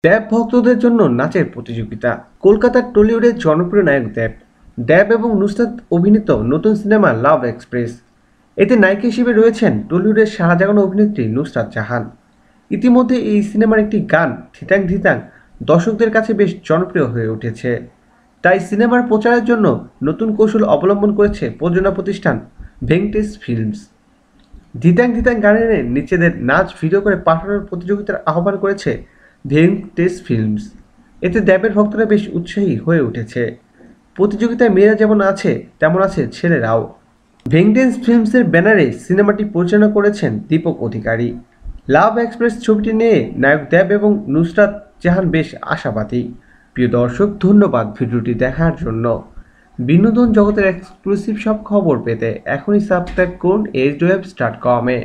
দেব ভক্তদের জন্য নাচের প্রতিযোগিতা। কলকাতার টলিউডের জনপ্রিয় নায়ক দেব। দেব এবং নুসরাত অভিনীত নতুন সিনেমা লাভ এক্সপ্রেস। এতে নায়িকা হিসেবে রয়েছেন টলিউডের শাহজাহান অভিনেত্রী নুসরাত জাহান। ইতিমধ্যে এই সিনেমার একটি গান ধিতাং ধিতাং দর্শকদের কাছে বেশ জনপ্রিয় হয়ে উঠেছে। তাই সিনেমার প্রচারের জন্য নতুন কৌশল অবলম্বন করেছে প্রযোজনা প্রতিষ্ঠান ভেঙ্কটেশ ফিল্মস। ধিতাং ধিতাং গানের নিচেদের নাচ ভিডিও করে পাঠানোর প্রতিযোগিতার আহ্বান করেছে ভেঙ্কটেশ ফিল্মস। এতে দেবের ভক্তরা বেশ উৎসাহী হয়ে উঠেছে। প্রতিযোগিতায় মেয়েরা যেমন আছে তেমন আছে ছেলেরাও। ভেঙ্কটেশ ফিল্মসের ব্যানারে সিনেমাটি পরিচালনা করেছেন দীপক অধিকারী। লাভ এক্সপ্রেস ছবিটি নিয়ে নায়ক দেব এবং নুসরাত জাহান বেশ আশাবাদী। প্রিয় দর্শক, ধন্যবাদ ভিডিওটি দেখার জন্য। বিনোদন জগতের এক্সক্লুসিভ সব খবর পেতে এখনই সাবস্ক্রাইব করুন edgewebs.com-এ।